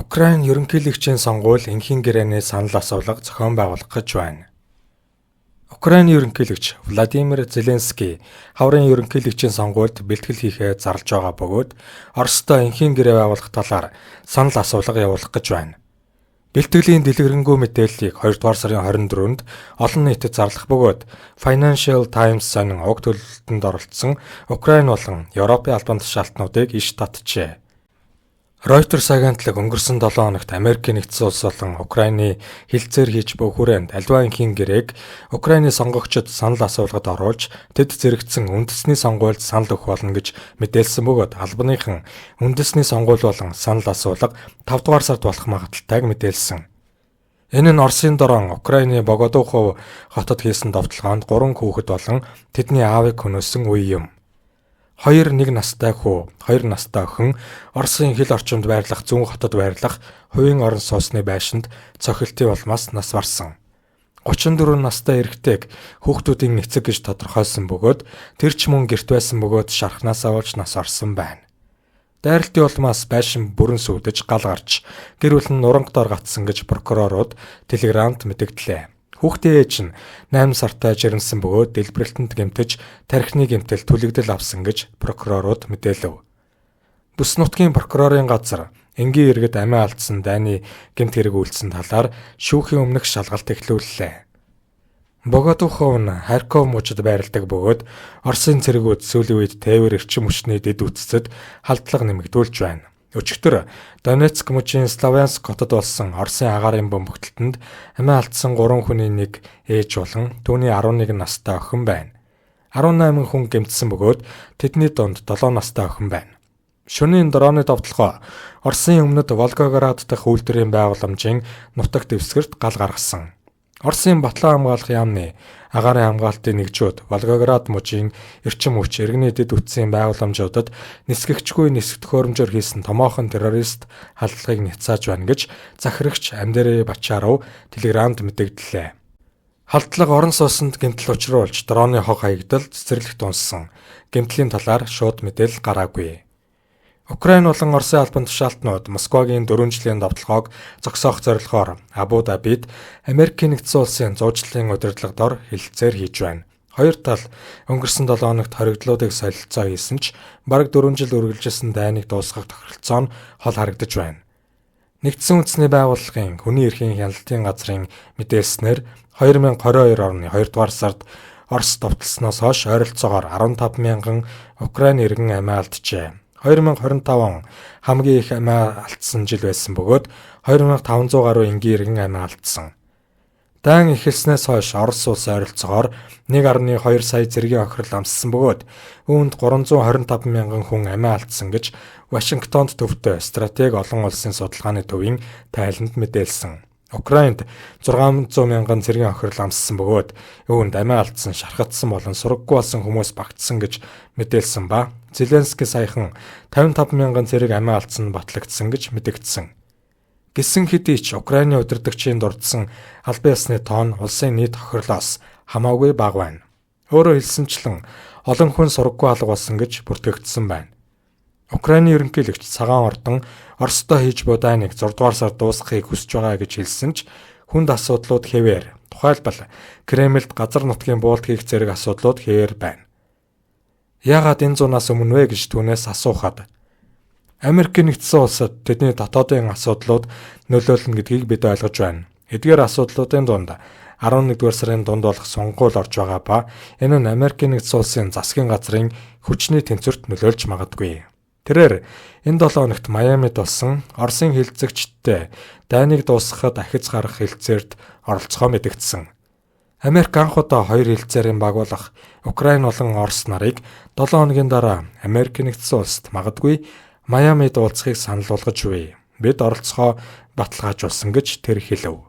Украин ерөнхийлөгчийн сонгуул энхийн гэрээний санал асуулга зохион байгуулах гэж байна. Украиний ерөнхийлөгч Владимир Зеленский хаврын ерөнхийлөгчийн сонгуульд бэлтгэл хийхээ зарлж байгаа бөгөөд Оростой энхийн гэрээ байгуулах талаар санал асуулга явуулах гэж байна. Бэлтгэлийн дэлгэрэнгүй мэдээллийг 2 дугаар сарын 24-нд олон нийтэд зарлах бөгөөд Financial Times сонин уг төлөвлөлтөнд оролцсон Украин болон Европын албан тушаалтнуудыг иш татжээ. Reuters агентлаг өнгөрсөн 7 хоногт Америкийн нэгдсэн улс болон Украины хилцээр хийж буй хүрээнд аливаа энхийн гэрээг Украины сонгогчид санал асуулгад оруулж тэд зэрэгцсэн үндэсний сонгуульд санал өгөх болно гэж мэдээлсэн бөгөөд албаныхан үндэсний сонгуул болон санал асуулга 5 дугаар сард болох магадaltaйг мэдээлсэн. Энэ нь Оросын дорон Украины Богодухов хотод хийсэн довтлогоонд 3 хүүхэд болон тэдний аавыг хөнөөсөн үе юм. 2 1 настай хүү, 2 настай охин Оросын хил орчимд байрлах зүүн хотод байрлах хувийн орон сууцны байшинд цохилтын улмаас нас барсан. 34 настай эрэгтэйг хүүхдүүдийн эцэг гэж тодорхойлсон бөгөөд тэр ч мөн гэрт байсан бөгөөд шархнаасаа болж нас барсан байна. Дайралтын улмаас байшин бүрэн сүйдэж гал гарч гэр бүл нь нурангадор гатсан гэж прокурорууд телеграмд мэдэгдлээ. Хүүхдийн ээж нь 8 сартай жирэмсэн бөгөөд дэлбэрэлтэнд гэмтэж тархины гэмтэл түлэгдэл авсан гэж прокурорууд мэдээлв. Бүс нутгийн прокурорын газар энгийн иргэд амиа алдсан дайны гэмт хэрэг үйлдсэн талаар шүүхийн өмнөх шалгалт эхлүүллээ. Богодухов нь Харьков мужид байрладаг бөгөөд Оросын цэргүүд сүүлийн үед тээвэр эрчим хүчний дэд үтцэд халдлага нэмэгдүүлж байна. Өчигдөр Донецк мужийн Славянск хотод болсон Оросын агаарын бомбогдолтод амиа алдсан 3 хүний нэг ээж болон түүний 11 настай охин байна. 18 хүн гэмтсэн бөгөөд тэдний дунд 7 настай охин байна. Шөнийн дроны довтлогоо Оросын өмнөд Волгоград дахь үйлдвэрийн байгууламжийн нутаг дэвсгэрт гал гаргасан. Оросын батлан хамгаалах яамны агаарын хамгаалтын нэгжүүд Волгоград мужийн эрчим хүч иргэний дэд үтсийн байгууламжуудад нисгэгчгүй нисэх төхөөрөмжөөр хийсэн томоохон террорист халдлагыг няцааж байна гэж захирагч Андрей Бочаров телеграмд мэдэгдлээ. Халдлага орон сууцнд гэмтэл учруулж дроны хог хаягдал цэцэрлэгт унссан. Гэмтлийн талаар шууд мэдээлэл гараагүй. Украин болон Оросын албан тушаалтнууд Москвагийн 4 жилийн довтлогоог зогсоох зорилгоор Абу Дабид Америкийн нэгдсэн улсын зуучлалын удирдлага дор хэлэлцээр хийж байна. Хоёр тал өнгөрсөн 7 хоногт хоригдлуудыг солилцоо хийсэн ч бараг 4 жил үргэлжилсэн дайныг дуусгах тохиролцоо нь хол харагдаж байна. Нэгдсэн үндэсний байгууллагын хүний эрхийн хяналтын газрын мэдээлснээр 2022 оны 2 дугаар сард Орос довтлсноос хойш ойролцоогоор 15,000 Украин иргэн амиа алджээ. 2025 он хамгийн их амиа алдсан жил байсан бөгөөд 2500 гаруй энгийн иргэн амиа алдсан. Дайн эхэлснээс хойш Орос улс ойролцоогоор 1.2 сая зэргийн охирол амссан бөгөөд үүнд 325 мянган хүн амиа алдсан гэж Вашингтонд төвтэй стратеги олон улсын судалгааны төвийн тайланд мэдээлсэн. Украинд 600 мянган зэргийн охирол амссан бөгөөд үүнд амиа алдсан, шархагдсан болон сураггүй болсон хүмүүс багтсан гэж мэдээлсэн ба Зеленский саяхан 55 мянган зэрэг амиа алдсан батлагдсан гэж мэдэгдсэн. Гэсэн хэдий ч Украины удирдагчийн дурдсан албан ёсны тоон улсын нийт охирлоос хамаагүй бага байна. Өөрөөр хэлсэнчлэн олон хүн сураггүй алга болсон гэж бүртгэгдсэн байна. Украины ерөнхийлөгч цагаан ордон Оростой хийж буй дайныг 6 дугаар сард дуусгахыг хүсэж байгаа гэж хэлсэн ч хүнд асуудлууд хэвээр. Тухайлбал Кремльд газар нутгийн буулт хийх зэрэг асуудлууд хэвээр байна. Яагаад энэ зунаас өмнө вэ гэж түүнээс асуухад Америкийн нэгдсэн улсад тэдний дотоодын асуудлууд нөлөөлнө гэдгийг бид ойлгож байна. Эдгээр асуудлуудын дунд 11-р сарын дунд болох сонгуул орж байгаа ба энэ нь Америкийн нэгдсэн улсын засгийн газрын хүчний тэнцвэрт нөлөөлж магадгүй. Тэрээр энэ 7 хоногт Майамид болсон Оросын хэлэлцэгчдтэй дайныг дуусгахад ахиц гарах хэлэлцээрт оролцохоо мэдэгдсэн. Америк анх удаа 2 хэлэлцээрийн байгуулах Украин болон Орос нарыг 7 хоногийн дараа Америкийн нэгдсэн улсад магадгүй Майамид уулзахыг санал болгож буй. Бид оролцохоо баталгаажуулсан гэж тэр хэлв.